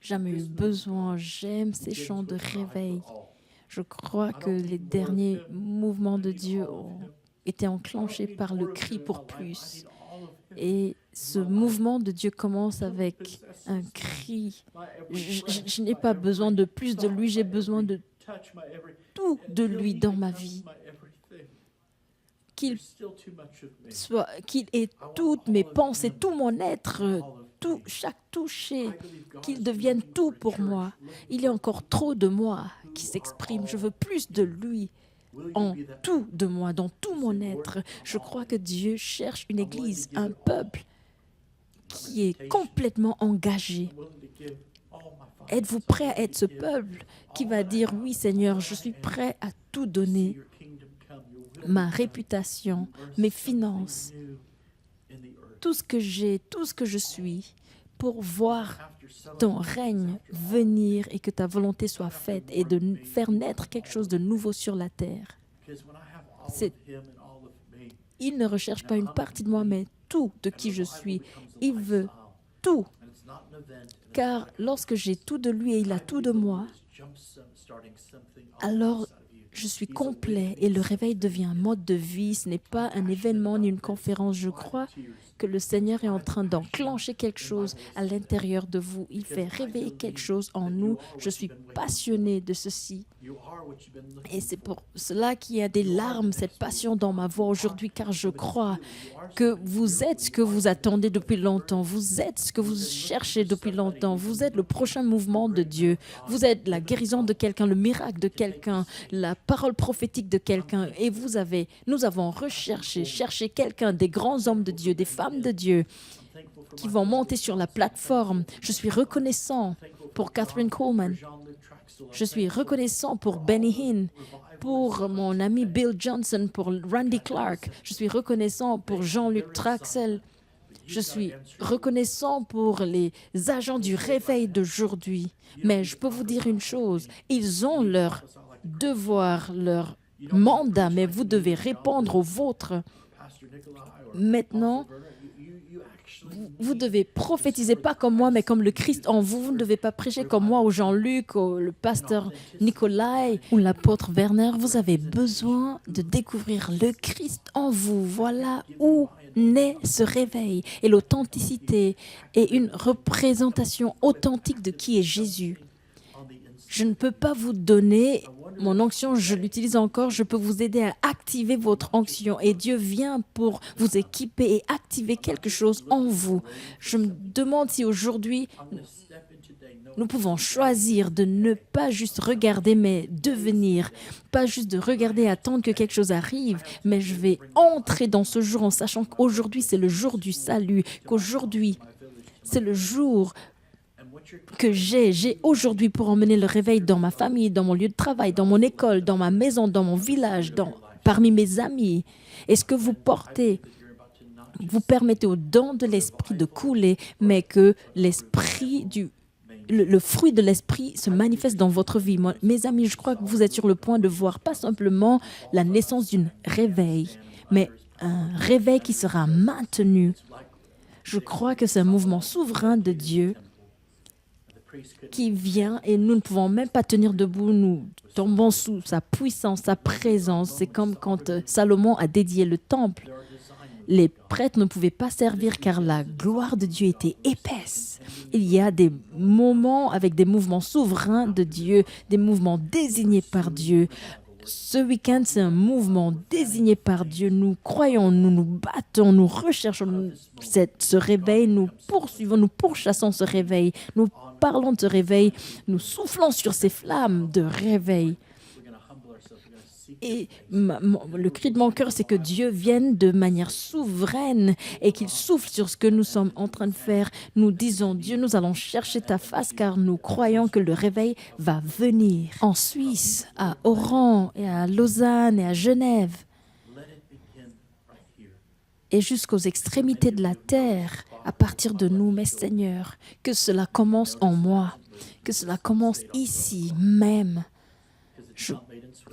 jamais eu besoin. J'aime ces chants de réveil. Je crois que les derniers mouvements de Dieu ont été enclenchés par le cri pour plus. Et ce mouvement de Dieu commence avec un cri. Je n'ai pas besoin de plus de lui, j'ai besoin de tout de lui dans ma vie. Qu'il ait toutes mes pensées, tout mon être, tout, chaque toucher, qu'il devienne tout pour moi. Il y a encore trop de moi qui s'exprime. Je veux plus de lui en tout de moi, dans tout mon être. Je crois que Dieu cherche une église, un peuple qui est complètement engagé. Êtes-vous prêt à être ce peuple qui va dire « Oui, Seigneur, je suis prêt à tout donner ». Ma réputation, mes finances, tout ce que j'ai, tout ce que je suis, pour voir ton règne venir et que ta volonté soit faite et de faire naître quelque chose de nouveau sur la terre. Il ne recherche pas une partie de moi, mais tout de qui je suis. Il veut tout. Car lorsque j'ai tout de lui et il a tout de moi, alors je suis complet et le réveil devient un mode de vie. Ce n'est pas un événement ni une conférence. Je crois que le Seigneur est en train d'enclencher quelque chose à l'intérieur de vous. Il fait réveiller quelque chose en nous. Je suis passionné de ceci. Et c'est pour cela qu'il y a des larmes, cette passion dans ma voix aujourd'hui, car je crois que vous êtes ce que vous attendez depuis longtemps. Vous êtes ce que vous cherchez depuis longtemps. Vous êtes le prochain mouvement de Dieu. Vous êtes la guérison de quelqu'un, le miracle de quelqu'un, la parole prophétique de quelqu'un. Et nous avons cherché quelqu'un, des grands hommes de Dieu, des femmes de Dieu qui vont monter sur la plateforme. Je suis reconnaissant pour Catherine Coleman. Je suis reconnaissant pour Benny Hinn, pour mon ami Bill Johnson, pour Randy Clark. Je suis reconnaissant pour Jean-Luc Traxel. Je suis reconnaissant pour les agents du réveil d'aujourd'hui. Mais je peux vous dire une chose, ils ont leur devoir, leur mandat, mais vous devez répondre au vôtre. Maintenant, vous devez prophétiser pas comme moi, mais comme le Christ en vous. Vous ne devez pas prêcher comme moi ou Jean-Luc, ou le pasteur Nicolai ou l'apôtre Werner. Vous avez besoin de découvrir le Christ en vous. Voilà où naît ce réveil. Et l'authenticité est une représentation authentique de qui est Jésus. Je ne peux pas vous donner mon onction, je l'utilise encore, je peux vous aider à activer votre onction et Dieu vient pour vous équiper et activer quelque chose en vous. Je me demande si aujourd'hui, nous pouvons choisir de ne pas juste regarder, mais devenir. Pas juste de regarder et attendre que quelque chose arrive, mais je vais entrer dans ce jour en sachant qu'aujourd'hui, c'est le jour du salut, qu'aujourd'hui, c'est le jour que j'ai aujourd'hui pour emmener le réveil dans ma famille, dans mon lieu de travail, dans mon école, dans ma maison, dans mon village, parmi mes amis. Et ce que vous portez, vous permettez au don de l'esprit de couler, mais que le fruit de l'esprit se manifeste dans votre vie. Moi, mes amis, je crois que vous êtes sur le point de voir pas simplement la naissance d'un réveil, mais un réveil qui sera maintenu. Je crois que c'est un mouvement souverain de Dieu qui vient et nous ne pouvons même pas tenir debout, nous tombons sous sa puissance, sa présence. C'est comme quand Salomon a dédié le temple. Les prêtres ne pouvaient pas servir car la gloire de Dieu était épaisse. Il y a des moments avec des mouvements souverains de Dieu, des mouvements désignés par Dieu. Ce week-end, c'est un mouvement désigné par Dieu. Nous croyons, nous nous battons, nous recherchons ce réveil, nous poursuivons, nous pourchassons ce réveil, nous parlons de ce réveil, nous soufflons sur ces flammes de réveil. Et le cri de mon cœur, c'est que Dieu vienne de manière souveraine et qu'il souffle sur ce que nous sommes en train de faire. Nous disons, Dieu, nous allons chercher ta face car nous croyons que le réveil va venir. En Suisse, à Oran et à Lausanne et à Genève et jusqu'aux extrémités de la terre, à partir de nous, mes seigneurs, que cela commence en moi, que cela commence ici même. Je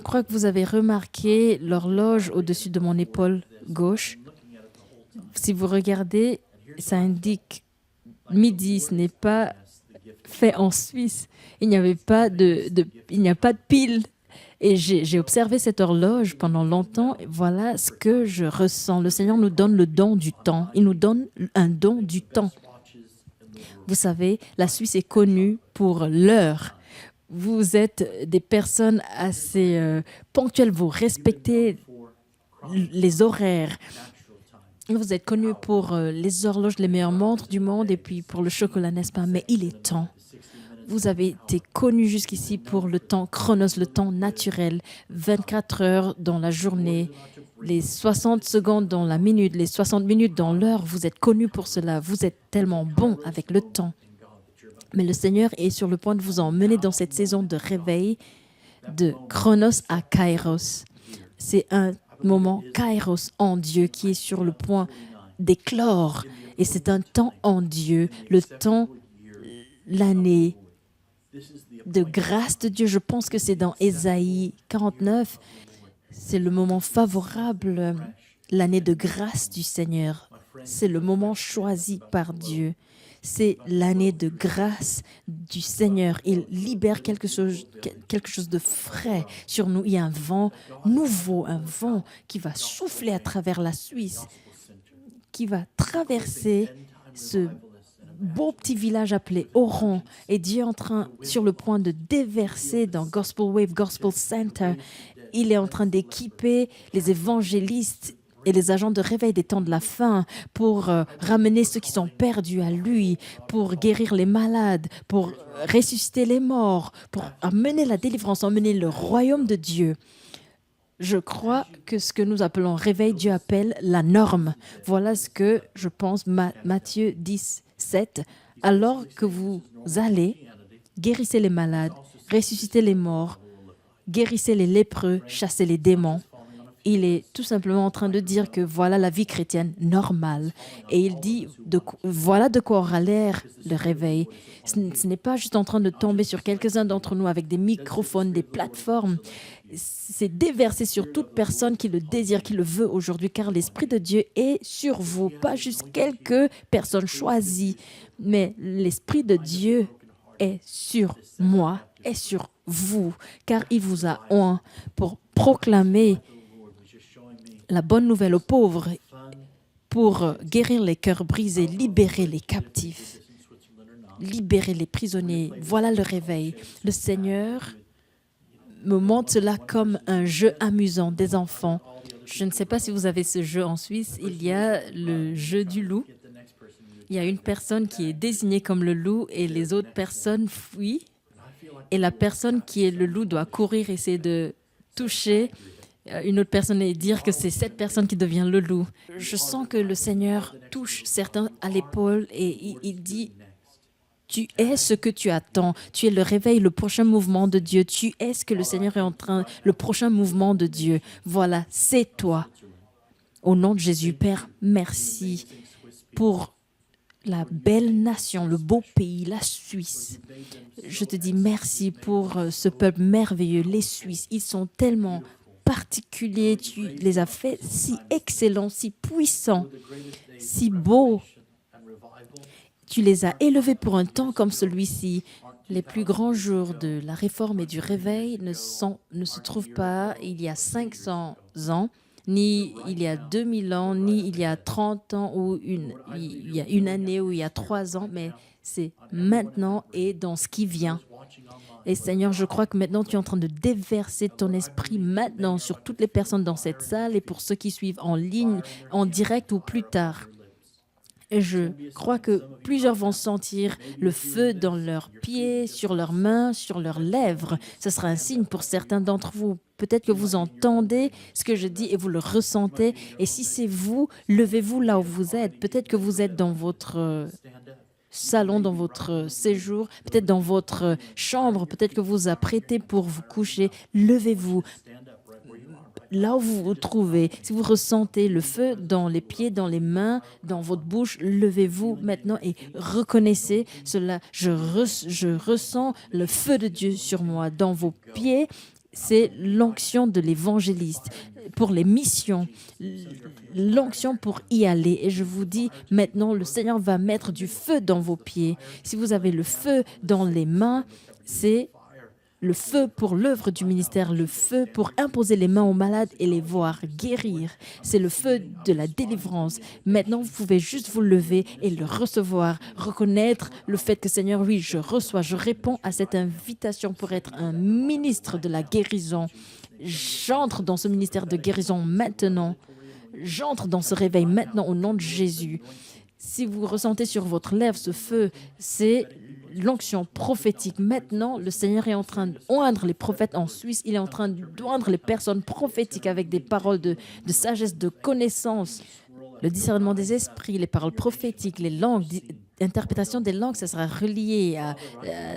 crois que vous avez remarqué l'horloge au-dessus de mon épaule gauche. Si vous regardez, ça indique midi, ce n'est pas fait en Suisse. Il n'y a pas de pile. Et j'ai observé cette horloge pendant longtemps. Et voilà ce que je ressens. Le Seigneur nous donne le don du temps. Il nous donne un don du temps. Vous savez, la Suisse est connue pour l'heure. Vous êtes des personnes assez ponctuelles, vous respectez les horaires. Vous êtes connus pour les horloges, les meilleures montres du monde et puis pour le chocolat, n'est-ce pas? Mais il est temps. Vous avez été connus jusqu'ici pour le temps chronos, le temps naturel, 24 heures dans la journée, les 60 secondes dans la minute, les 60 minutes dans l'heure. Vous êtes connus pour cela. Vous êtes tellement bons avec le temps. Mais le Seigneur est sur le point de vous emmener dans cette saison de réveil, de chronos à kairos. C'est un moment kairos en Dieu qui est sur le point d'éclore. Et c'est un temps en Dieu, le temps, l'année de grâce de Dieu. Je pense que c'est dans Ésaïe 49. C'est le moment favorable, l'année de grâce du Seigneur. C'est le moment choisi par Dieu. C'est l'année de grâce du Seigneur. Il libère quelque chose de frais sur nous. Il y a un vent nouveau, un vent qui va souffler à travers la Suisse, qui va traverser ce beau petit village appelé Oran. Et Dieu est sur le point de déverser dans Gospel Wave, Gospel Center. Il est en train d'équiper les évangélistes et les agents de réveil des temps de la fin pour ramener ceux qui sont perdus à lui, pour guérir les malades, pour ressusciter les morts, pour amener la délivrance, emmener le royaume de Dieu. Je crois que ce que nous appelons réveil, Dieu appelle la norme. Voilà ce que je pense, Matthieu 10, 7. Alors que vous allez, guérissez les malades, ressuscitez les morts, guérissez les lépreux, chassez les démons. Il est tout simplement en train de dire que voilà la vie chrétienne normale. Et il dit, voilà de quoi aura l'air le réveil. Ce n'est pas juste en train de tomber sur quelques-uns d'entre nous avec des microphones, des plateformes. C'est déversé sur toute personne qui le désire, qui le veut aujourd'hui, car l'Esprit de Dieu est sur vous. Pas juste quelques personnes choisies, mais l'Esprit de Dieu est sur moi, est sur vous, car il vous a oint pour proclamer la bonne nouvelle aux pauvres, pour guérir les cœurs brisés, libérer les captifs, libérer les prisonniers. Voilà le réveil. Le Seigneur me montre cela comme un jeu amusant des enfants. Je ne sais pas si vous avez ce jeu en Suisse. Il y a le jeu du loup. Il y a une personne qui est désignée comme le loup et les autres personnes fuient. Et la personne qui est le loup doit courir, essayer de toucher une autre personne et dire que c'est cette personne qui devient le loup. Je sens que le Seigneur touche certains à l'épaule et il dit: tu es ce que tu attends. Tu es le réveil, le prochain mouvement de Dieu. Tu es ce que le Seigneur est en train, le prochain mouvement de Dieu. Voilà, c'est toi. Au nom de Jésus, Père, merci pour la belle nation, le beau pays, la Suisse. Je te dis merci pour ce peuple merveilleux, les Suisses. Ils sont tellement particuliers. Tu les as fait si excellents, si puissants, si beaux. Tu les as élevés pour un temps comme celui-ci. Les plus grands jours de la réforme et du réveil ne se trouvent pas il y a 500 ans, ni il y a 2000 ans, ni il y a 30 ans, ou il y a une année, ou il y a 3 ans, mais c'est maintenant et dans ce qui vient. Et Seigneur, je crois que maintenant, tu es en train de déverser ton esprit maintenant sur toutes les personnes dans cette salle et pour ceux qui suivent en ligne, en direct ou plus tard. Et je crois que plusieurs vont sentir le feu dans leurs pieds, sur leurs mains, sur leurs lèvres. Ce sera un signe pour certains d'entre vous. Peut-être que vous entendez ce que je dis et vous le ressentez. Et si c'est vous, levez-vous là où vous êtes. Peut-être que vous êtes dans votre salon, dans votre séjour, peut-être dans votre chambre, peut-être que vous vous apprêtez pour vous coucher. Levez-vous. Là où vous vous trouvez, si vous ressentez le feu dans les pieds, dans les mains, dans votre bouche, levez-vous maintenant et reconnaissez cela. Je ressens le feu de Dieu sur moi. Dans vos pieds, c'est l'onction de l'évangéliste pour les missions, l'onction pour y aller. Et je vous dis maintenant, le Seigneur va mettre du feu dans vos pieds. Si vous avez le feu dans les mains, c'est le feu pour l'œuvre du ministère, le feu pour imposer les mains aux malades et les voir guérir. C'est le feu de la délivrance. Maintenant, vous pouvez juste vous lever et le recevoir, reconnaître le fait que Seigneur, oui, je reçois, je réponds à cette invitation pour être un ministre de la guérison. J'entre dans ce ministère de guérison maintenant. J'entre dans ce réveil maintenant au nom de Jésus. Si vous ressentez sur votre lèvre ce feu, c'est l'onction prophétique. Maintenant, le Seigneur est en train d'oindre les prophètes en Suisse. Il est en train d'oindre les personnes prophétiques avec des paroles de sagesse, de connaissance, le discernement des esprits, les paroles prophétiques, les langues, l'interprétation des langues. Ça sera relié à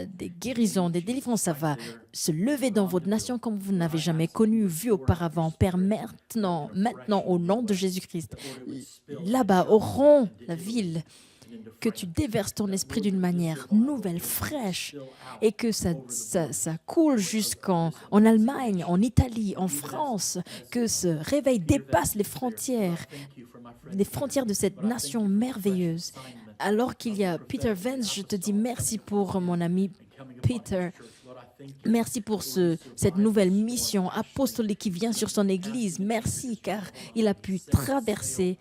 des guérisons, des délivrances. Ça va se lever dans votre nation comme vous n'avez jamais connu, vu auparavant. Père, maintenant, au nom de Jésus-Christ, là-bas, au rond, la ville, que tu déverses ton esprit d'une manière nouvelle, fraîche, et que ça coule jusqu'en Allemagne, en Italie, en France, que ce réveil dépasse les frontières de cette nation merveilleuse. Alors qu'il y a Peter Vance, je te dis merci pour mon ami Peter. Merci pour cette nouvelle mission apostolique qui vient sur son Église. Merci car il a pu traverser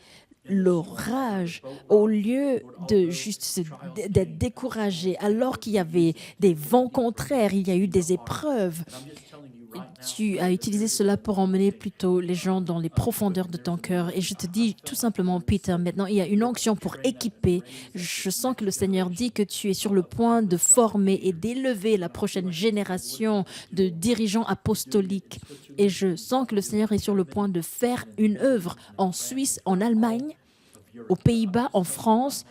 l'orage, au lieu de juste d'être découragé, alors qu'il y avait des vents contraires, il y a eu des épreuves. Tu as utilisé cela pour emmener plutôt les gens dans les profondeurs de ton cœur. Et je te dis tout simplement, Peter, maintenant, il y a une onction pour équiper. Je sens que le Seigneur dit que tu es sur le point de former et d'élever la prochaine génération de dirigeants apostoliques. Et je sens que le Seigneur est sur le point de faire une œuvre en Suisse, en Allemagne, aux Pays-Bas, en France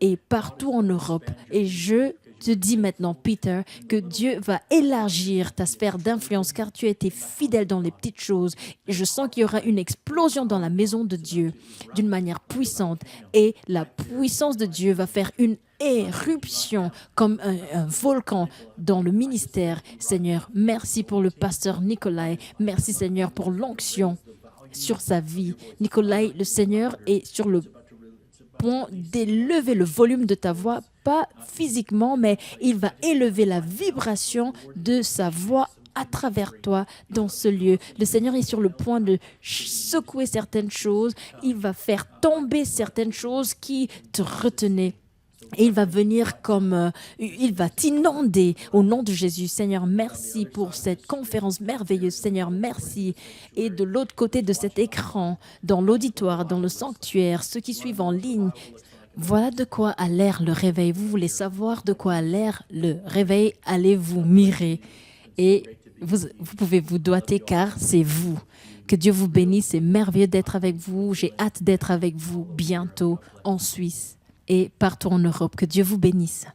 et partout en Europe. Et je te dis maintenant, Peter, que Dieu va élargir ta sphère d'influence car tu as été fidèle dans les petites choses. Et je sens qu'il y aura une explosion dans la maison de Dieu d'une manière puissante. Et la puissance de Dieu va faire une éruption comme un volcan dans le ministère. Seigneur, merci pour le pasteur Nicolai. Merci, Seigneur, pour l'onction sur sa vie. Nicolai, le Seigneur est sur le point d'élever le volume de ta voix, pas physiquement, mais il va élever la vibration de sa voix à travers toi dans ce lieu. Le Seigneur est sur le point de secouer certaines choses. Il va faire tomber certaines choses qui te retenaient. Et il va venir il va t'inonder au nom de Jésus. Seigneur, merci pour cette conférence merveilleuse. Seigneur, merci. Et de l'autre côté de cet écran, dans l'auditoire, dans le sanctuaire, ceux qui suivent en ligne, voilà de quoi a l'air le réveil. Vous voulez savoir de quoi a l'air le réveil, allez vous mirer. Et vous pouvez vous doiter car c'est vous. Que Dieu vous bénisse, c'est merveilleux d'être avec vous. J'ai hâte d'être avec vous bientôt en Suisse et partout en Europe. Que Dieu vous bénisse.